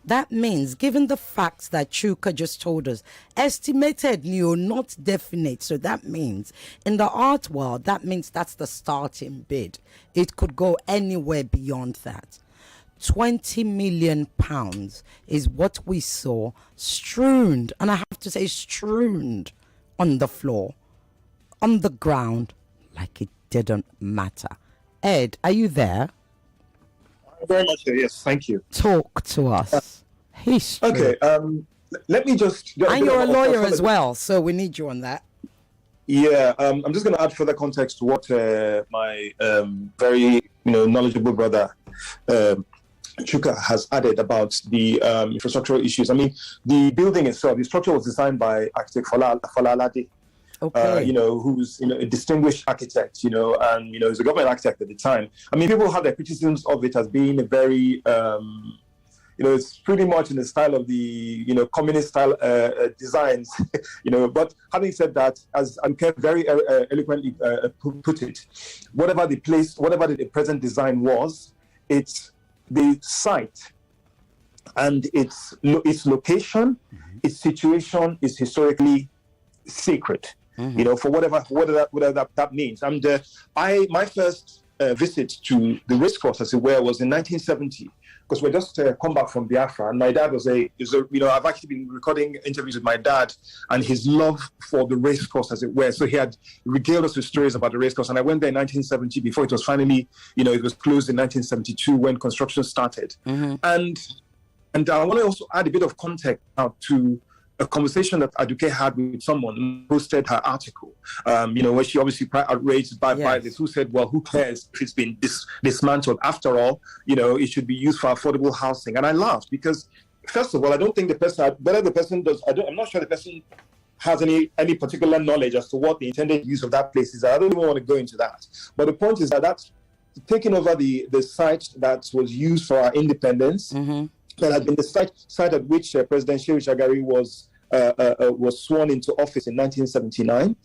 That means, given the facts that Chuka just told us, estimated new, not definite. So that means in the art world, that means that's the starting bid. It could go anywhere beyond that. 20 million pounds is what we saw strewn, and I have to say strewn, on the floor, on the ground, like it didn't matter. Ed, are you there? Very much so, yes, thank you. Talk to us. History. Okay, let me just... And you're a lawyer as well, so we need you on that. Yeah, I'm just going to add further context to what my very knowledgeable brother Chuka has added about the infrastructural issues. I mean, the building itself, the structure was designed by architect Falalade. Okay. Who's a distinguished architect, and he's a government architect at the time. I mean, people have their criticisms of it as being a very, it's pretty much in the style of the, communist style designs, But having said that, as Anke very eloquently put it, whatever the present design was, it's the site and its location, its situation is historically sacred. For whatever that means. And my first visit to the racecourse, as it were, was in 1970, because we just come back from Biafra, and my dad I've actually been recording interviews with my dad and his love for the racecourse, as it were. So he had regaled us with stories about the racecourse, and I went there in 1970 before it was finally, it was closed in 1972 when construction started. And I want to also add a bit of context now to a conversation that Aduke had with someone who posted her article, where she obviously quite outraged by this, who said, well, who cares if it's been dismantled? After all, it should be used for affordable housing. And I laughed because, first of all, I don't think the person, whether the person does, I'm not sure the person has any particular knowledge as to what the intended use of that place is. I don't even want to go into that. But the point is that that's taking over the site that was used for our independence, that had been the site at which President Shehu Shagari was sworn into office in 1979.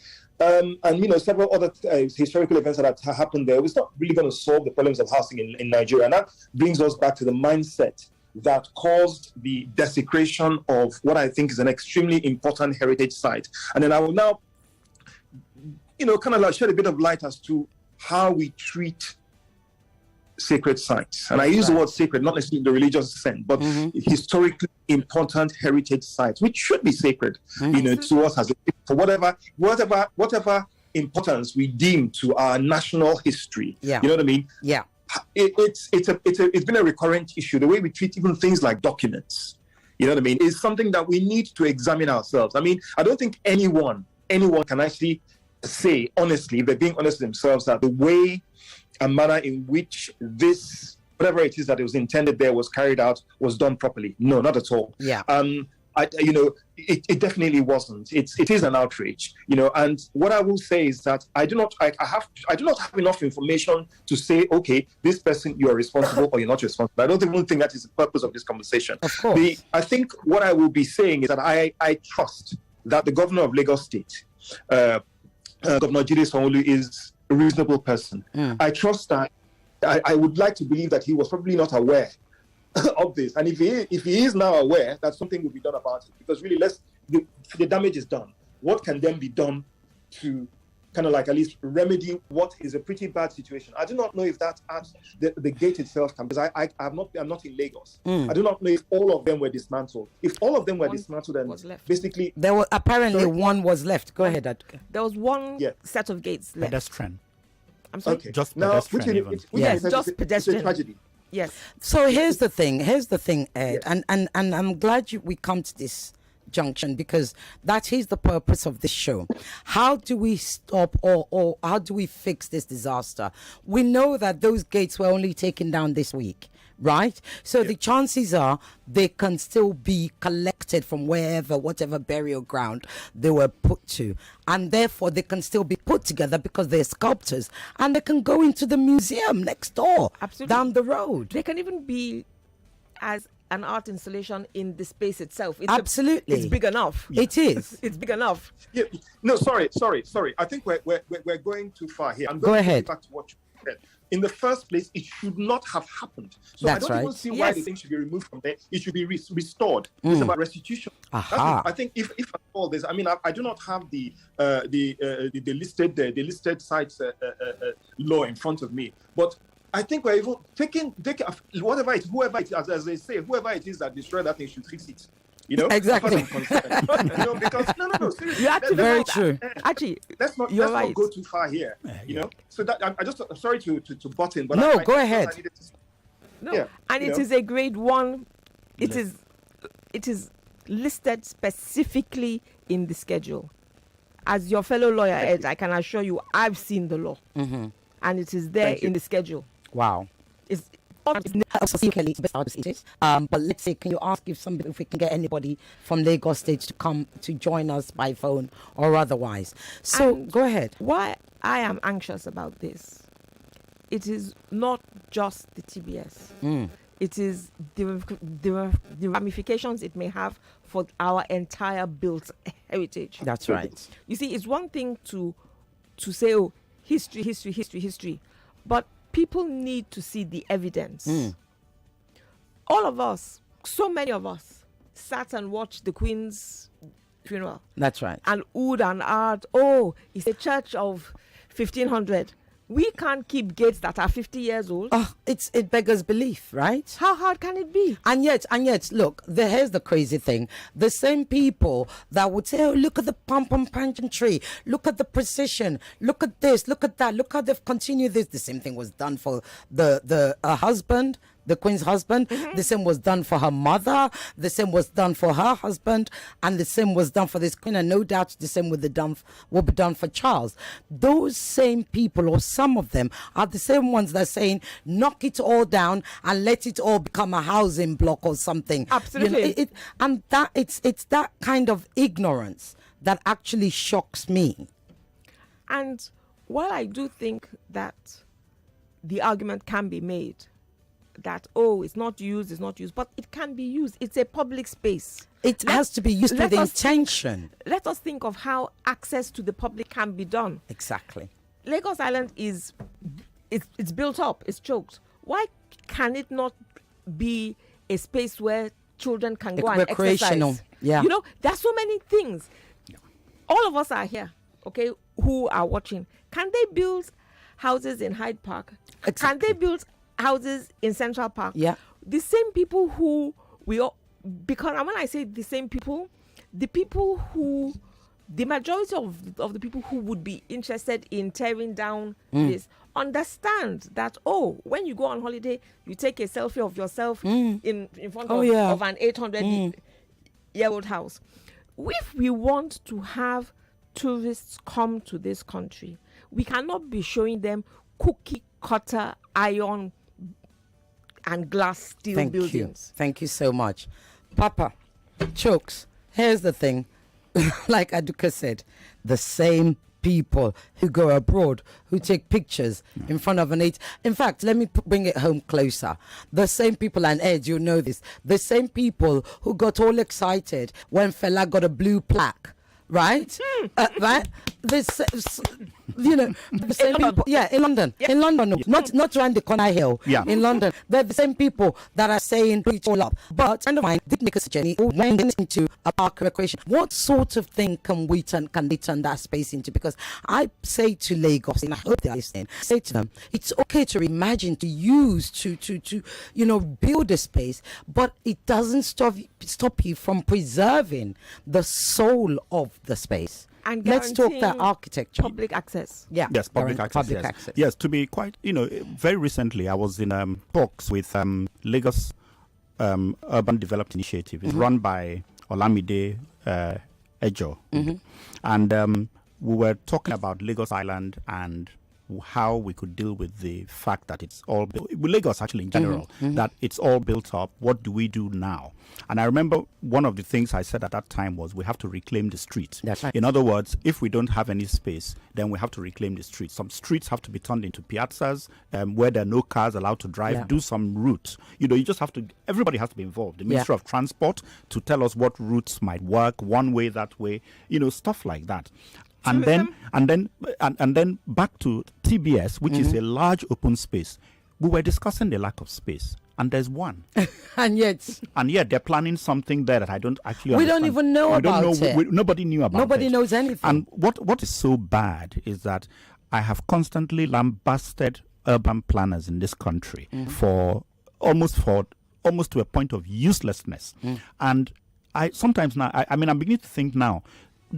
And several other historical events that have happened there. It's not really going to solve the problems of housing in Nigeria. And that brings us back to the mindset that caused the desecration of what I think is an extremely important heritage site. And then I will now, kind of like shed a bit of light as to how we treat sacred sites. And I use the word sacred, not necessarily in the religious sense, but historically important heritage sites, which should be sacred, to us as for whatever importance we deem to our national history. Yeah. You know what I mean? Yeah. It's been a recurrent issue. The way we treat even things like documents, you know what I mean, is something that we need to examine ourselves. I mean, I don't think anyone can actually say honestly, they're being honest with themselves, that the way and manner in which this, whatever it is that it was intended there, was carried out, was done properly. No, not at all. Yeah. It definitely wasn't. It is an outrage, And what I will say is that I do not have enough information to say, okay, this person, you are responsible or you're not responsible. I don't even think that is the purpose of this conversation. Of course. I think what I will be saying is that I trust that the governor of Lagos State, Governor Jide Sanwo-Olu, is a reasonable person. I trust that. I would like to believe that he was probably not aware of this, and if he is now aware, that something will be done about it. Because really, the damage is done. What can then be done to kind of like at least remedy what is a pretty bad situation? I do not know if that at the gate itself can, because I'm not in Lagos. I do not know if all of them were dismantled. If all of them were dismantled, and basically there were apparently one was left. Go ahead. There was one set of gates left. Pedestrian. I'm sorry. Okay. Just now, pedestrian. Yes, just pedestrian. It's a tragedy. Yes. So here's the thing, Ed, and I'm glad we come to this junction, because that is the purpose of this show. How do we stop or how do we fix this disaster? We know that those gates were only taken down this week, right? So the chances are they can still be collected from whatever burial ground they were put to, and therefore they can still be put together because they're sculptors, and they can go into the museum next door. Absolutely. Down the road. They can even be as an art installation in the space itself. Absolutely. It's big enough. Yeah. It is. It's big enough. Yeah. No, sorry. I think we're going too far here. Go ahead. Back to what said, in the first place, it should not have happened. So That's I don't even right. see why the thing should be removed from there. It should be restored. It's about restitution. I think if at all there's, I mean, I do not have the listed sites law in front of me, but I think we're even taking whoever it is, as they say, whoever it is that destroyed that thing should fix it. You know, exactly. You know, because no, seriously, You're actually very true. Actually, let's not go too far here. You know, so that I'm sorry to butt in, but no, go ahead. And it is a grade 1. It is listed specifically in the schedule. As your fellow lawyer, Ed, I can assure you, I've seen the law, and it is there in the schedule. Wow. But let's say, can you ask if we can get anybody from Lagos State to come to join us by phone or otherwise? So go ahead. Why I am anxious about this, it is not just the TBS. It is the ramifications it may have for our entire built heritage. That's right. You see, it's one thing to say, oh, history, but people need to see the evidence. All of us, so many of us, sat and watched the Queen's funeral. That's right. And oohed and ahed, oh, it's a church of 1500. We can't keep gates that are 50 years old. It beggars belief, right? How hard can it be? And yet, look, here's the crazy thing. The same people that would say, oh, look at the pom-pom tree, look at the precision, look at this, look at that, look how they've continued this. The same thing was done for the husband, the Queen's husband. The same was done for her mother. The same was done for her husband. And the same was done for this Queen. And no doubt the same will be done for Charles. Those same people, or some of them, are the same ones that are saying, knock it all down and let it all become a housing block or something. Absolutely. You know, it's that kind of ignorance that actually shocks me. And while I do think that the argument can be made that, oh, it's not used, but it can be used. It's a public space. It has to be used with intention. Let us think of how access to the public can be done. Exactly. Lagos Island it's built up, it's choked. Why can it not be a space where children can go and exercise? Yeah. You know, there's so many things. All of us are here, okay, who are watching. Can they build houses in Hyde Park? Exactly. Can they build houses in Central Park? Yeah. The same people who because when I say the same people, the majority of the people who would be interested in tearing down this understand that, oh, when you go on holiday, you take a selfie of yourself in front of an 800-year-old house. If we want to have tourists come to this country, we cannot be showing them cookie cutter iron and glass steel buildings. Thank you so much. Papa, Chokes, here's the thing. Like Aduka said, the same people who go abroad, who take pictures in front of an 8. In fact, let me bring it home closer. The same people, and Ed, you know this, the same people who got all excited when Fela got a blue plaque. Right? Right? This, you know, the same people. Yeah, in London. Yeah. In London, no. Not around the corner hill. Yeah. In London. They're the same people that are saying, put it all up. But a friend of mine did make us a journey, went into a park recreation. What sort of thing can they turn that space into? Because I say to Lagos, and I hope they're listening, say to them, it's okay to imagine, to use, to build a space, but it doesn't stop you from preserving the soul of the space. And let's talk that architecture. Public access. Yeah. Yes, public access. Yes, to be quite, very recently I was in talks with Lagos Urban Development Initiative. It's run by Olamide Ejo. And we were talking about Lagos Island and how we could deal with the fact that it's all Lagos actually in general, that it's all built up. What do we do now? And I remember one of the things I said at that time was we have to reclaim the streets. That's right. In other words, if we don't have any space, then we have to reclaim the streets. Some streets have to be turned into piazzas where there are no cars allowed to drive. Yeah. Do some routes. You just have to, everybody has to be involved. The Ministry of Transport to tell us what routes might work, one way, that way, stuff like that. and then back to TBS, which is a large open space. We were discussing the lack of space, and there's one. and yet they're planning something there that I don't actually we understand. don't even know about it. Nobody knew about it. Nobody knows anything. And what is so bad is that I have constantly lambasted urban planners in this country for almost to a point of uselessness. And I sometimes now, I'm beginning to think now,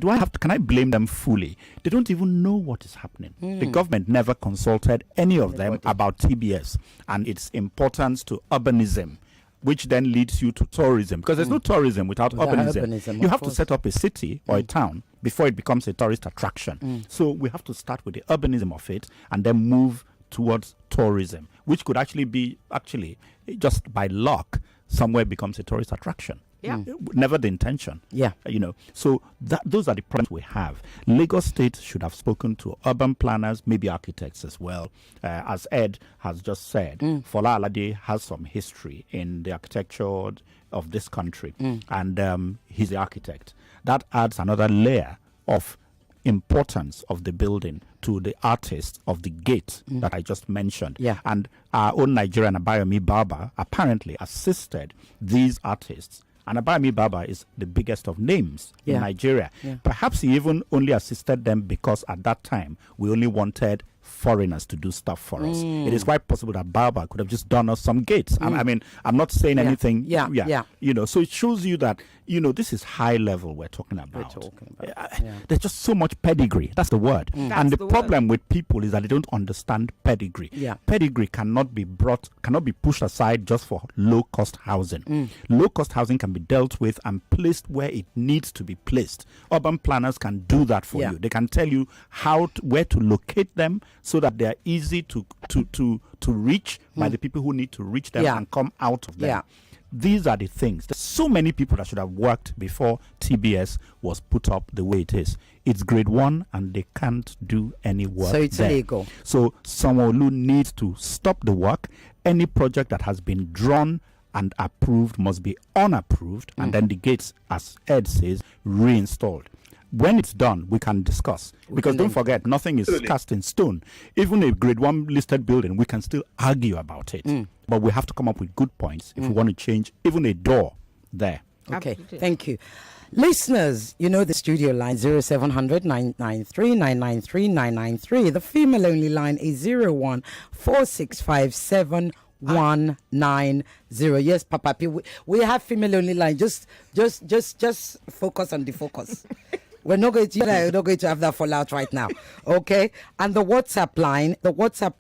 can I blame them fully? They don't even know what is happening. The government never consulted any of them about TBS and its importance to urbanism, which then leads you to tourism. Because there's no tourism without urbanism. You have to set up a city or a town before it becomes a tourist attraction. So we have to start with the urbanism of it and then move towards tourism, which could actually be just by luck somewhere becomes a tourist attraction. Yeah. Never the intention. Yeah. So those are the problems we have. Lagos State should have spoken to urban planners, maybe architects as well. As Ed has just said, Fola Alade has some history in the architecture of this country, and he's the architect. That adds another layer of importance of the building to the artist of the gate that I just mentioned. Yeah. And our own Nigerian Abayomi Baba apparently assisted these artists. And Abayomi Baba is the biggest of names in Nigeria. Yeah. Perhaps he even only assisted them because at that time we only wanted foreigners to do stuff for us. It is quite possible that Baba could have just done us some gates. I'm not saying anything. Yeah. So it shows you that, this is high level we're talking about. There's just so much pedigree. That's the word. And the problem with people is that they don't understand pedigree. Yeah. Pedigree cannot be pushed aside just for low-cost housing. Low-cost housing can be dealt with and placed where it needs to be placed. Urban planners can do that for you. They can tell you where to locate them so that they are easy to reach by the people who need to reach them and come out of them. Yeah. These are the things. There's so many people that should have worked before TBS was put up the way it is. It's grade 1 and they can't do any work. So it's illegal. So Sanwo-Olu needs to stop the work. Any project that has been drawn and approved must be unapproved, and then the gates, as Ed says, reinstalled. When it's done, we can discuss. Because don't forget, nothing is cast in stone. Even a grade 1 listed building, we can still argue about it. But we have to come up with good points if we want to change even a door there. Okay, thank you. Listeners, the studio line 0700 993 993 993. The female only line is 01 4657 190. Yes, Papa P. We have female only line. Just focus on the focus. We're not going to have that fallout right now. Okay? And the WhatsApp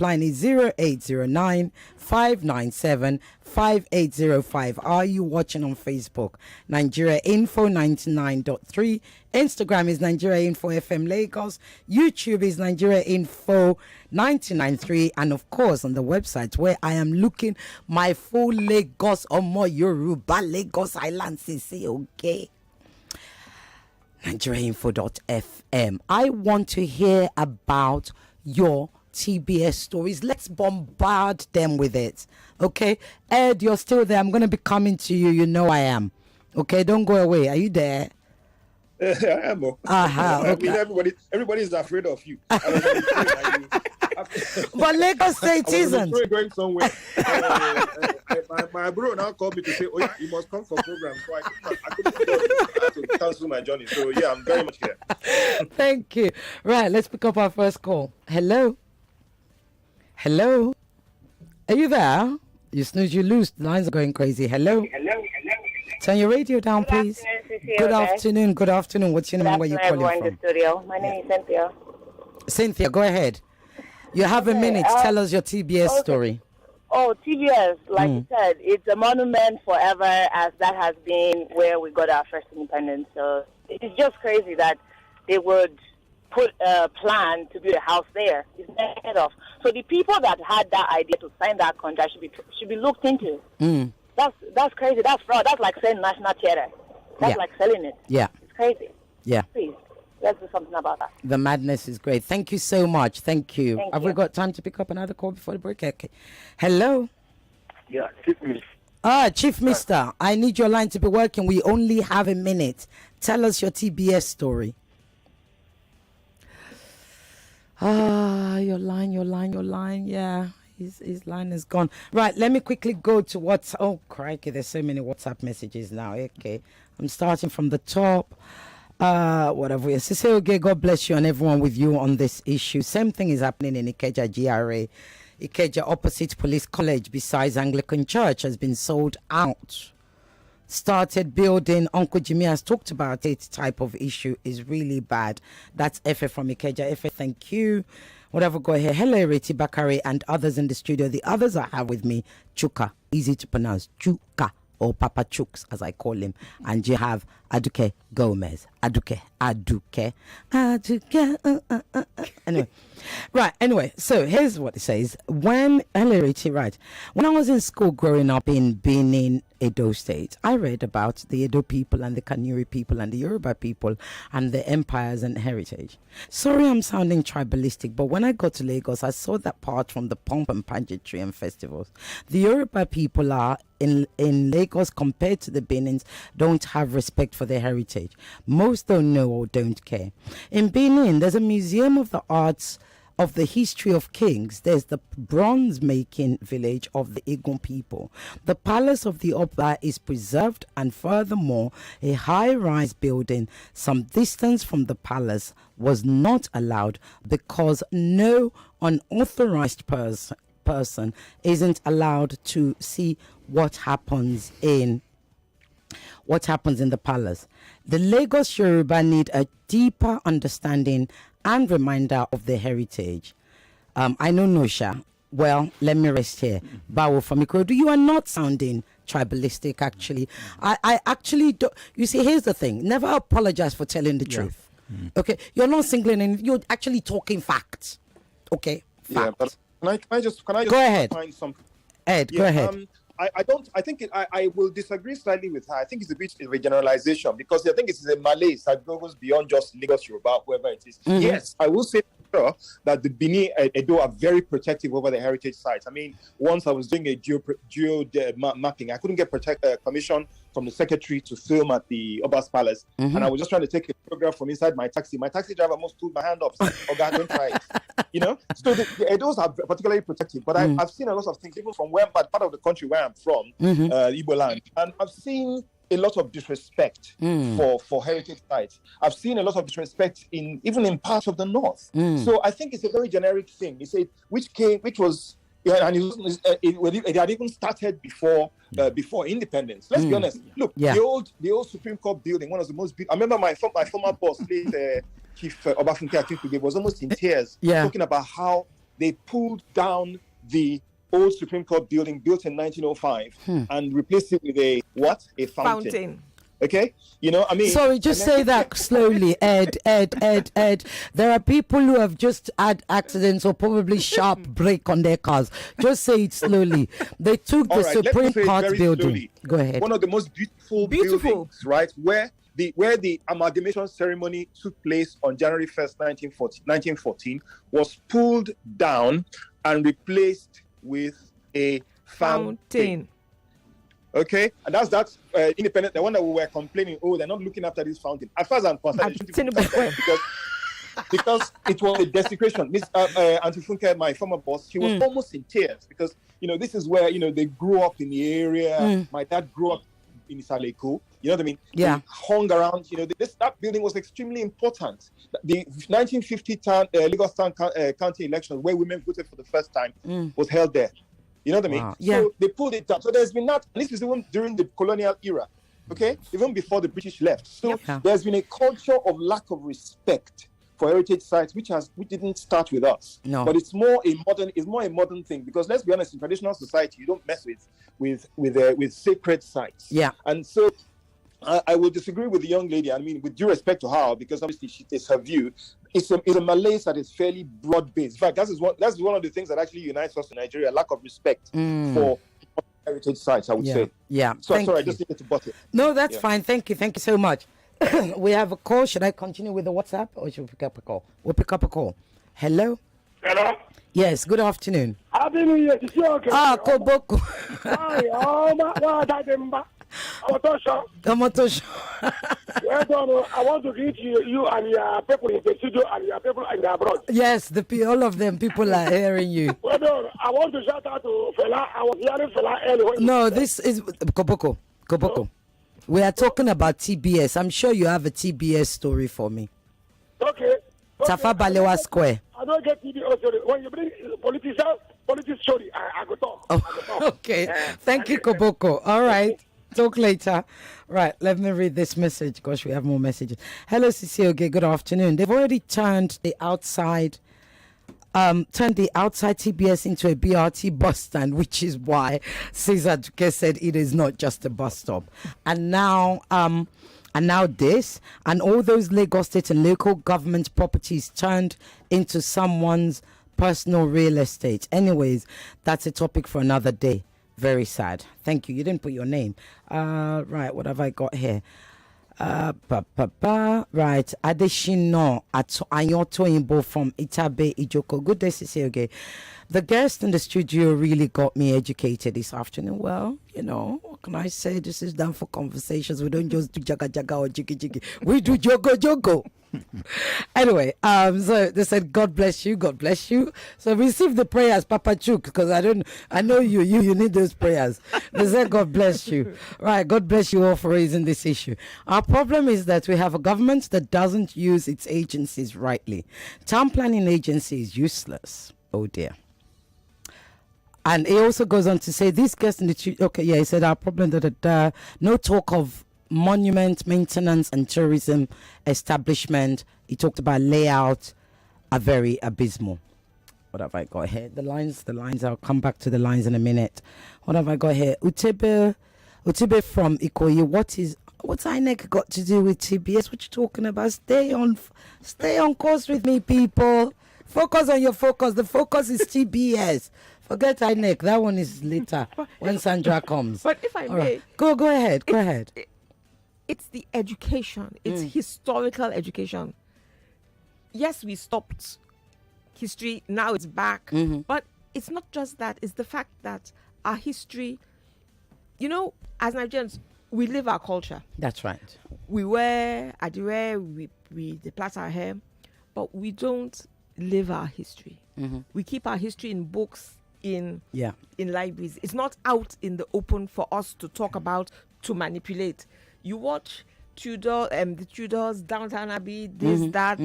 line is 0809 597 5805. Are you watching on Facebook? Nigeria Info 99.3. Instagram is Nigeria Info FM Lagos. YouTube is Nigeria Info 99.3. And of course on the website where I am looking my full Lagos or more Yoruba Lagos Island CC. Okay. NigeriaInfo.fm. I want to hear about your TBS stories. Let's bombard them with it. Okay? Ed, you're still there. I'm going to be coming to you. You know I am. Okay? Don't go away. Are you there? I am. Okay. I mean, everybody's afraid of you. But Lagos State isn't. Going somewhere. My bro now called me to say, "Oh, yeah, you must come for program." So I couldn't cancel my journey. So yeah, I'm very much here. Thank you. Right, let's pick up our first call. Hello. Are you there? You snooze, you lose. The lines are going crazy. Hello. Turn your radio down, please. Good afternoon. What's your name and where you calling from? In the studio. My name is Cynthia. Cynthia, go ahead. You have a minute. Tell us your TBS story. Oh, TBS, like you said, it's a monument forever, as that has been where we got our first independence. So it's just crazy that they would put a plan to build a house there. It's never of. So the people that had that idea to sign that contract should be looked into. That's crazy. That's fraud. That's like selling National Theatre. That's like selling it. Yeah. It's crazy. Yeah. Please, let's do something about that. The madness is great. Thank you so much. Thank you. Have we got time to pick up another call before the break? Okay. Hello? Yeah, Chief Mister. Chief Mister, I need your line to be working. We only have a minute. Tell us your TBS story. Your line. Yeah, his line is gone. Right, let me quickly go to what's. Oh, crikey, there's so many WhatsApp messages now. Okay, I'm starting from the top. Whatever. Siseo, God bless you and everyone with you on this issue. Same thing is happening in Ikeja GRA. Ikeja opposite Police College besides Anglican Church has been sold out. Started building, Uncle Jimmy has talked about it, type of issue is really bad. That's Efe from Ikeja. Efe, thank you. Whatever, go ahead. Hello, Ireti Bakare and others in the studio. The others I have with me, Chuka, easy to pronounce, Chuka, or Papa Chooks, as I call him. And you have Aduke Gomez. Aduke. Anyway, so here's what it says. Hello, Richie, right. When I was in school growing up in Benin, Edo State, I read about the Edo people and the Kanuri people and the Yoruba people and the empires and heritage. Sorry I'm sounding tribalistic, but when I got to Lagos, I saw that part from the pomp and pageantry and festivals. The Yoruba people are in Lagos compared to the Benins don't have respect for their heritage. Most don't know or don't care. In Benin, there's a museum of the arts of the history of kings. There's the bronze making village of the Igun people. The palace of the Oba is preserved, and furthermore, a high-rise building some distance from the palace was not allowed because no unauthorized person isn't allowed to see what happens in the palace. The Lagos Yoruba need a deeper understanding and reminder of their heritage. I know Nosha. Well, let me rest here. Bawo from Ikorodu, you are not sounding tribalistic, actually. I actually don't. You see, here's the thing. Never apologize for telling the truth. Okay? You're not singling in. You're actually talking facts. Okay? Facts. Yeah, but can I just go ahead. Find something? Ed, go ahead. I will disagree slightly with her. I think it's a bit of a generalization because I think it's a Malays that goes beyond just Lagos, Yoruba, whoever it is. Mm-hmm. Yes, I will say sure that the Benin Edo are very protective over the heritage sites. I mean, once I was doing a geo mapping, I couldn't get permission from the secretary to film at the Oba's Palace, and I was just trying to take a photograph from inside my taxi. My taxi driver almost pulled my hand up. Said, "Oh God, don't try it." You know, so the Edos are particularly protective. But I've seen a lot of things, even from part of the country where I'm from, Igbo land, and I've seen a lot of disrespect for heritage sites. I've seen a lot of disrespect even in parts of the north. So I think it's a very generic thing. You say which was. Yeah, and it had even started before independence. Let's be honest. Look, the old Supreme Court building, one of the most beautiful. I remember my former boss, late Chief Obafunke Akinfuge, was almost in tears talking about how they pulled down the old Supreme Court building built in 1905 and replaced it with a fountain. Okay, you know, I mean. Sorry, just say that slowly, Ed. There are people who have just had accidents or probably sharp brake on their cars. Just say it slowly. They took the Supreme Court building. Slowly. Go ahead. One of the most beautiful buildings, right? Where the amalgamation ceremony took place on January 1st, 1914, was pulled down and replaced with a fountain. Okay, and that's independent. The one that we were complaining, they're not looking after this fountain. As far as I'm concerned, because it was a desecration. Miss Auntie Funke, my former boss, she was almost in tears because this is where they grew up in the area. My dad grew up in Isaleko. You know what I mean? Yeah. They hung around. That building was extremely important. The 1950 Lagos Town County election, where women voted for the first time, was held there. You know what I mean? Wow. Yeah. So they pulled it down. So there's been that. And this is even during the colonial era, okay? Even before the British left. So there's been a culture of lack of respect for heritage sites, which didn't start with us. No. But it's more a modern thing because let's be honest, in traditional society, you don't mess with sacred sites. Yeah. And so I will disagree with the young lady. I mean, with due respect to her, because obviously it's her view. It's a Malays that is fairly broad-based. In fact, that's one of the things that actually unites us in Nigeria: lack of respect for heritage sites. I would say. Yeah. So sorry, I just needed to butt it. No, that's fine. Thank you so much. We have a call. Should I continue with the WhatsApp or should we pick up a call? We'll pick up a call. Hello. Hello. Yes. Good afternoon. Happy New Year to you. Koboko. Gamotosho. Well done. I want to greet you and your people in the studio and your people in the abroad. Yes, all of them people are hearing you. Well done. I want to shout out to Fela. I was hearing Fela earlier. No, this is Koboko. No? We are talking about TBS. I'm sure you have a TBS story for me. Okay. Tafa Balewa Square. I don't get TBS story. When you bring politics story, I go talk. Oh, okay. Thank you, Koboko. All right. Talk later. Right, let me read this message. Gosh, we have more messages. Hello, Cecile. Good afternoon. They've already turned the outside TBS into a BRT bus stand, which is why Cesar Duque said it is not just a bus stop. And now this, and all those Lagos state and local government properties turned into someone's personal real estate. Anyways, that's a topic for another day. Very sad. Thank you. You didn't put your name. Right, what have I got here? Right, Adeshino Ayoto Imbo from Itabe Ijoko. Good day, Cecile. The guest in the studio really got me educated this afternoon. Well, what can I say? This is done for conversations. We don't just do jaga jaga or jiggy jiggy. We do jogo jogo. Anyway, so they said, God bless you, God bless you. So receive the prayers, Papa Chuk, because I know you need those prayers. They said, God bless you. Right, God bless you all for raising this issue. Our problem is that we have a government that doesn't use its agencies rightly. Town planning agency is useless. Oh dear. And he also goes on to say, this guest in the he said our problem that no talk of monument maintenance and tourism establishment. He talked about layout are very abysmal. What have I got here? The lines. I'll come back to the lines in a minute. What have I got here? Utebe from Ikoyi. What's INEC got to do with TBS? What you talking about? Stay on course with me, people. Focus on your focus. The focus is TBS. Forget INEC. That one is later when Sandra comes. But if I may, right. Go ahead. Go ahead. It's the education. It's historical education. Yes, we stopped history. Now it's back. Mm-hmm. But it's not just that. It's the fact that our history, as Nigerians, we live our culture. That's right. We wear adire, we deplait our hair, but we don't live our history. Mm-hmm. We keep our history in books, in libraries. It's not out in the open for us to talk about, to manipulate. You watch the Tudors, Downton Abbey, this, that,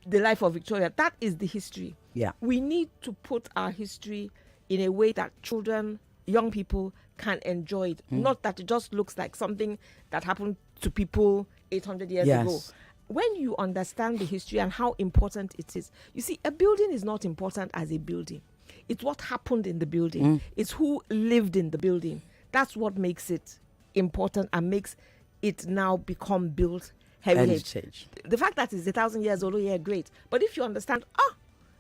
the life of Victoria. That is the history. Yeah. We need to put our history in a way that children, young people can enjoy it. Not that it just looks like something that happened to people 800 years ago. When you understand the history and how important it is, you see, a building is not important as a building. It's what happened in the building. It's who lived in the building. That's what makes it important and makes it now become built heritage. The fact that it's 1,000 years old, great. But if you understand,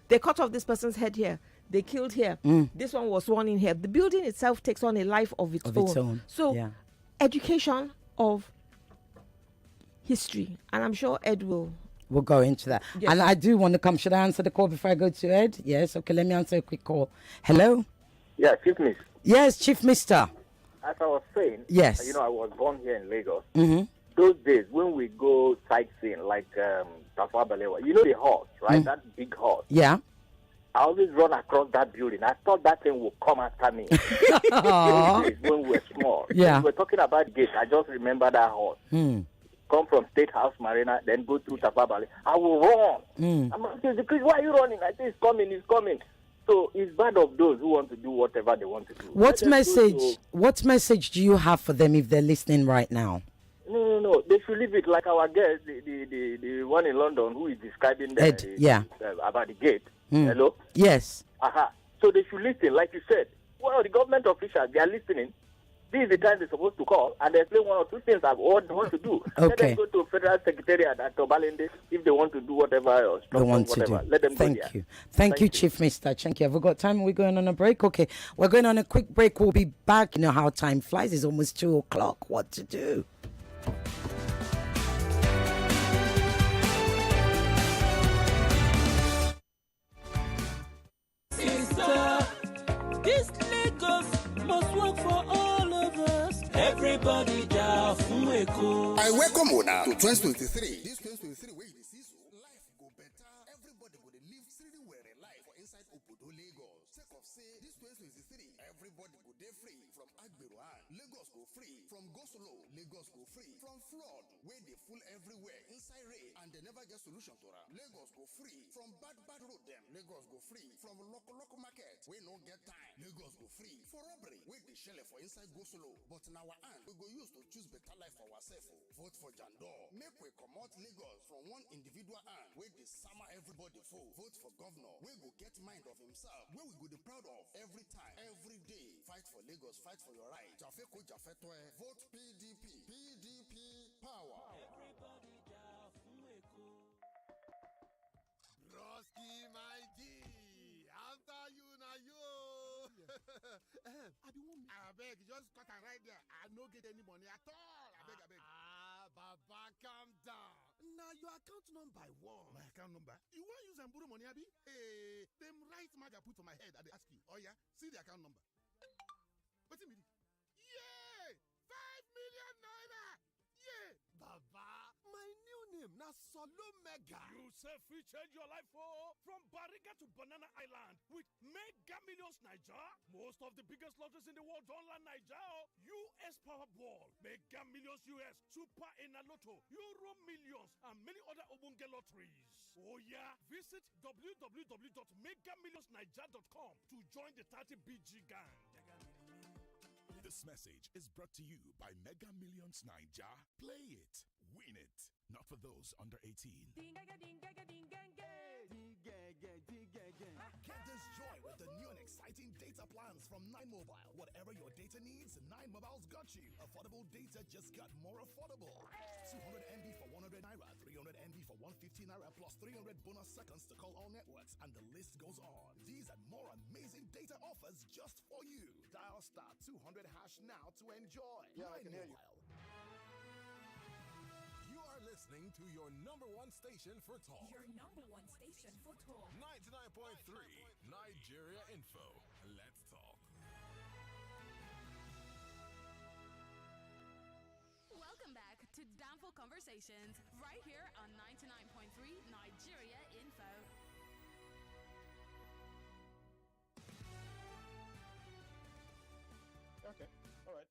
they cut off this person's head here, they killed here, this one was sworn in here, the building itself takes on a life of its own. So education of history, and I'm sure Ed will go into that. Yes. And I do want to come. Should I answer the call before I go to Ed? Yes. Okay, let me answer a quick call. Hello? Yeah, Chief Miss. Yes, Chief Mister. As I was saying, yes. I was born here in Lagos. Mm-hmm. Those days when we go sightseeing, like Tafa Balewa, the horse, right? That big horse. Yeah. I always run across that building. I thought that thing would come after me. Those days when we were small. Yeah. We were talking about gate. I just remember that horse. Come from State House Marina, then go through Tafa Balewa. I will run. I'm like, why are you running? I say, it's coming. So it's bad of those who want to do whatever they want to do. What message do you have for them if they're listening right now? No. They should leave it like our guest, the one in London who is describing about the gate. Hello? Yes. So they should listen, like you said. Well, the government officials, they are listening. This is the time they're supposed to call and explain one or two things of what they want to do. Okay. Let them go to Federal Secretariat at Tobalende if they want to do whatever else. They want to do. Let them Thank you. Thank you, Chief Mr. Thank you. Have we got time? Are we going on a break? Okay. We're going on a quick break. We'll be back. You know how time flies. It's almost 2:00. What to do? Sister, this Lagos must work for all of us. I welcome Una to 2023. This 2023 way you see so life go better. Everybody go dey live everywhere in life for inside Obodo Lagos. Sake of say this 2023 everybody go dey free from Agberoan. Lagos go free from go-slow. Lagos go free from flood wey dey full everywhere inside rain and they never get solution to am. Lagos go free from bad road dem. Lagos go free from local market wey no get time. Lagos go free for robbery wey dey shele for inside go-slow. But na our hand we go use to choose better life for ourselves. Vote for Jandor. Make we comot Lagos from one individual hand wey dey sama everybody full. Vote for governor wey go get mind of himself, wey we go dey proud of every time, every day. Fight for Lagos, fight for your right. Jafeko Jafetoe. Vote PDP. PDP power. Everybody Broski, my G. After you, na you. I be one. I beg, just cut and right there. I no get any money at all. I beg. Baba, calm down. Now your account number I want. My account number? You want use and borrow money, Abi? Hey, them right maga put on my head. I ask you. Oh yeah, see the account number. What's it mean? Yeah, 5 million naira. Yeah, Baba, my new name na Solo Mega. You say free change your life from Bariga to Banana Island with Mega Millions Naija. Most of the biggest lotteries in the world don't land Naija. US Powerball, Mega Millions US, Super Enaloto, Euro Millions, and many other Obunge lotteries. Oh yeah, visit www.megamillionsnaija.com to join the 30BG gang. This message is brought to you by Mega Millions Naija. Play it, win it. Not for those under 18. Get this joy with the new and exciting data plans from 9 Mobile. Whatever your data needs, 9 Mobile's got you. Affordable data just got more affordable. 200 MB for 100 naira, 300 MB for 150 naira, plus 300 bonus seconds to call all networks, and the list goes on. These and more amazing data offers just for you. Dial star 200 hash now to enjoy. Yeah, I can hear you. You are listening to your number one station for talk. Your number one station for talk. 99.3 Nigeria Info. Let's talk. Welcome back to Downfall Conversations, right here on 99.3 Nigeria Info. Okay, all right.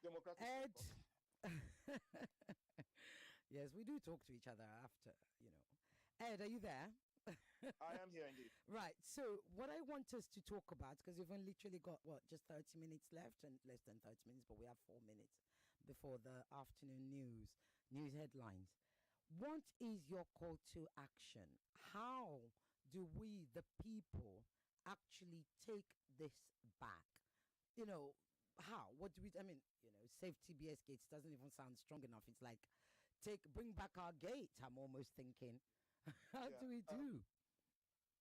Democratic. Ed. Yes, we do talk to each other after, Ed, are you there? I am here indeed. Right. So what I want us to talk about, because we've only literally got, just 30 minutes left, and less than 30 minutes, but we have 4 minutes before the afternoon news headlines. What is your call to action? How do we, the people, actually take this back? How? What do we, save TBS gates doesn't even sound strong enough. It's like, bring back our gates, I'm almost thinking. How do we do?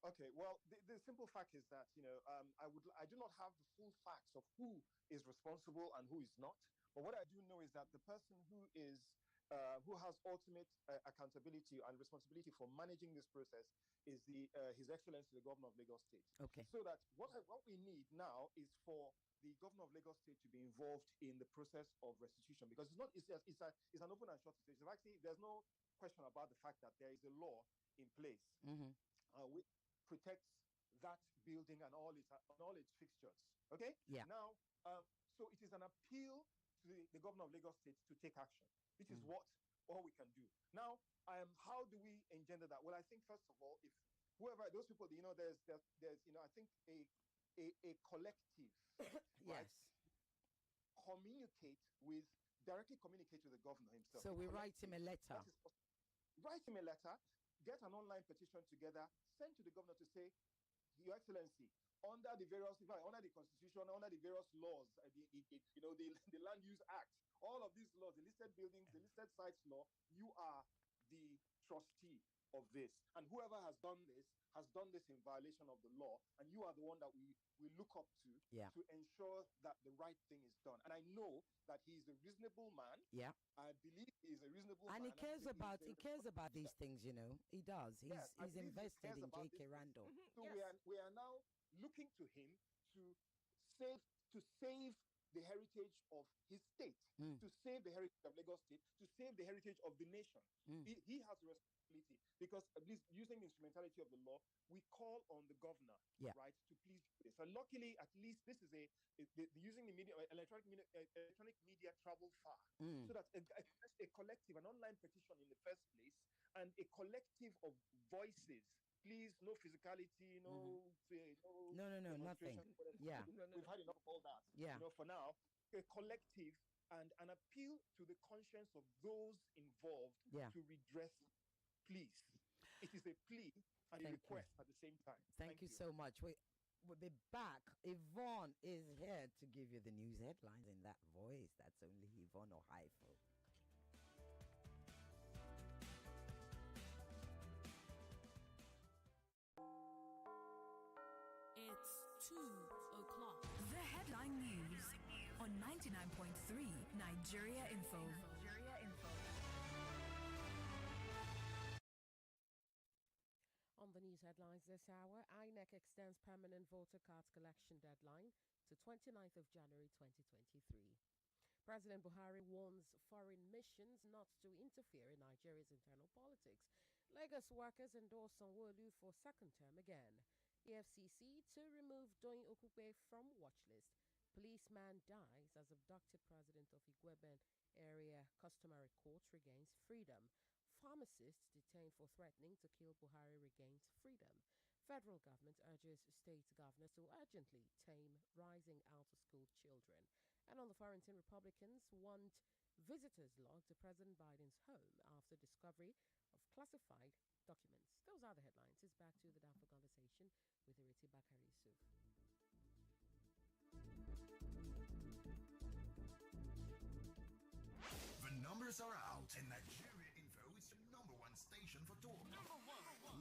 Okay, well, the simple fact is that, I do not have the full facts of who is responsible and who is not. But what I do know is that the person who has ultimate accountability and responsibility for managing this process is His Excellency, the Governor of Lagos State. Okay. So that what we need now is for the Governor of Lagos State to be involved in the process of restitution, because it's an open and short situation. Actually, there's no question about the fact that there is a law in place which protects that building and all its fixtures. Okay. Yeah. Now, so it is an appeal to the Governor of Lagos State to take action, which is what all we can do. Now, how do we engender that? Well, I think first of all, if whoever those people, there's I think a collective, yes, directly communicate with the governor himself. So we write him a letter. Write him a letter, get an online petition together, send to the governor to say, Your Excellency, under the Constitution, under the various laws, the Land Use Act, all of these laws, the listed buildings, the listed sites law, you are the trustee of this. And whoever has done this in violation of the law, and you are the one that we look up to ensure that the right thing is done. And I know that he's a reasonable man. Yeah. I believe he's a reasonable man. And he cares about these things, He does. He's invested in J.K. Randall. So we are now looking to him to save the heritage of his state, to save the heritage of Lagos State, to save the heritage of the nation. He has a responsibility, because at least using the instrumentality of the law, we call on the governor, right, to please do this. And luckily, at least this is using the media, electronic media travel far, so that a collective, an online petition in the first place, and a collective of voices. Please, no physicality, no, nothing. Yeah, we've had enough of all that. Yeah, For now, a collective and an appeal to the conscience of those involved to redress. Please, it is a plea and a request at the same time. Thank you so much. We'll be back. Yvonne is here to give you the news headlines in that voice. That's only Yvonne or Haifo. It's 2:00. The headline news on 99.3 Nigeria Info. On the news headlines this hour, INEC extends permanent voter cards collection deadline to 29th of January 2023. President Buhari warns foreign missions not to interfere in Nigeria's internal politics. Lagos workers endorse Sanwo-Olu for second term again. EFCC to remove Doyin Okupe from watch list. Policeman dies as abducted president of Igweben area customary court regains freedom. Pharmacist detained for threatening to kill Buhari regains freedom. Federal government urges state governors to urgently tame rising out-of-school children. And on the foreign team, Republicans want visitors log to President Biden's home after discovery of classified documents. Those are the headlines. It's back to the Downfall Conversation with Ireti Bakare-Yusuf. The numbers are out, and Nigeria Info is the #1 station for talk.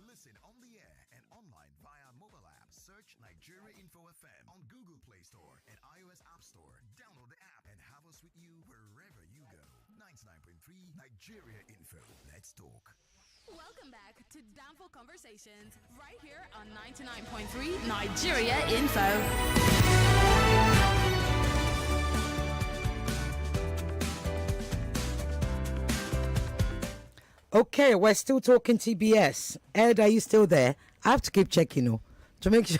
Listen on the air and online via mobile app. Search Nigeria Info FM on Google Play Store and iOS App Store. Download the app and have us with you wherever you go. 99.3 Nigeria Info. Let's talk. Welcome back to Downfall Conversations, right here on 99.3 Nigeria Info. Okay, we're still talking TBS. Ed, are you still there? I have to keep checking, to make sure.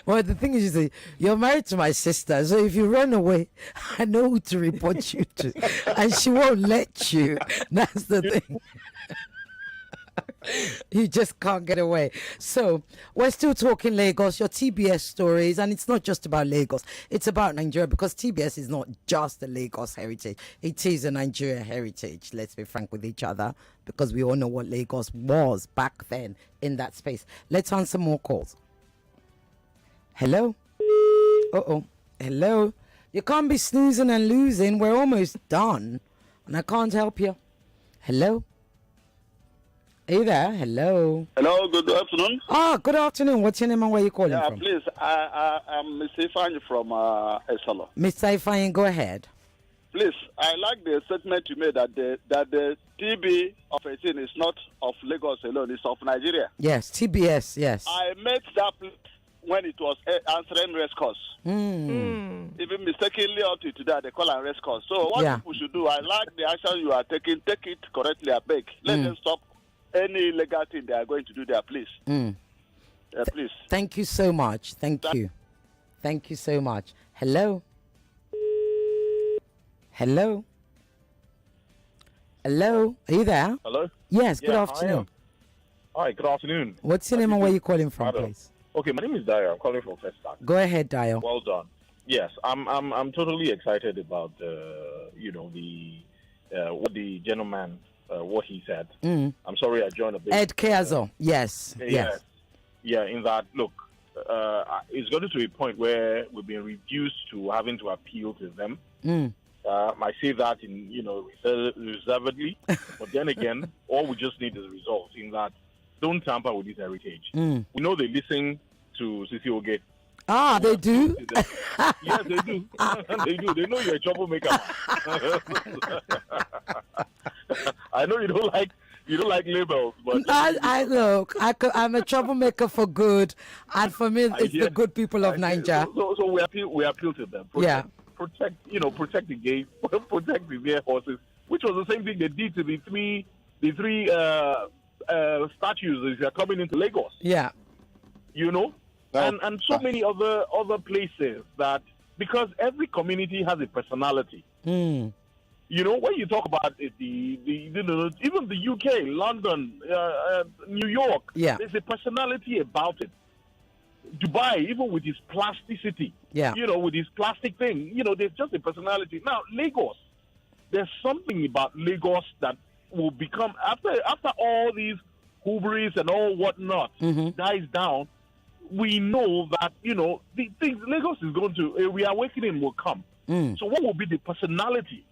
Well, the thing is, you see, you're married to my sister, so if you run away, I know who to report you to, and she won't let you. That's the thing. You just can't get away. So we're still talking Lagos, your TBS stories, and it's not just about Lagos, it's about Nigeria, because TBS is not just a Lagos heritage, it is a Nigeria heritage. Let's be frank with each other, because we all know what Lagos was back then in that space. Let's answer more calls. Hello? Hello? You can't be snoozing and losing. We're almost done and I can't help you. Hello? Are you there? Hello. Hello, good afternoon. Good afternoon. What's your name and where are you calling from? Please, I'm Mr. Ifeanyi from Esolo. Mr. Ifeanyi, go ahead. Please, I like the statement you made that the TB of 18 is not of Lagos alone, it's of Nigeria. Yes, TBS, yes. I met that when it was answering race course. Even mistakenly up to that, they call it race course. So what people should do, I like the action you are taking, take it correctly, I beg. Let them stop any illegal thing they are going to do there, please. Please. Thank you so much. Thank you. Thank you so much. Hello? Hello? Hello? Are you there? Hello? Yes, good afternoon. Hi, good afternoon. What's your name and where are you calling from, please? Okay, my name is Dio. I'm calling from Festac. Go ahead, Dio. Well done. Yes, I'm totally excited about what the gentleman what he said. I'm sorry I joined a bit. Ed Keazo, yes. Yeah, in that, look, it's gotten to a point where we've been reduced to having to appeal to them. I say that in, reservedly, but then again, all we just need is results in that don't tamper with this heritage. We know they listen to Sisi Oge. They do? Yes, they do. They do. They know you're a troublemaker. I know you don't like labels, but I look. I'm a troublemaker for good, and for me, it's the good people of Nigeria. So we appeal to them. protect the gates, protect the air horses, which was the same thing they did to the three statues if you're coming into Lagos. Yeah. And so many other places that, because every community has a personality. When you talk about it, even the UK, London, New York, there's a personality about it. Dubai, even with its plasticity, with its plastic thing, there's just a personality. Now, Lagos, there's something about Lagos that will become, after all these hubris and all whatnot dies down, we know that, the things, Lagos is going to, a reawakening will come. So what will be the personality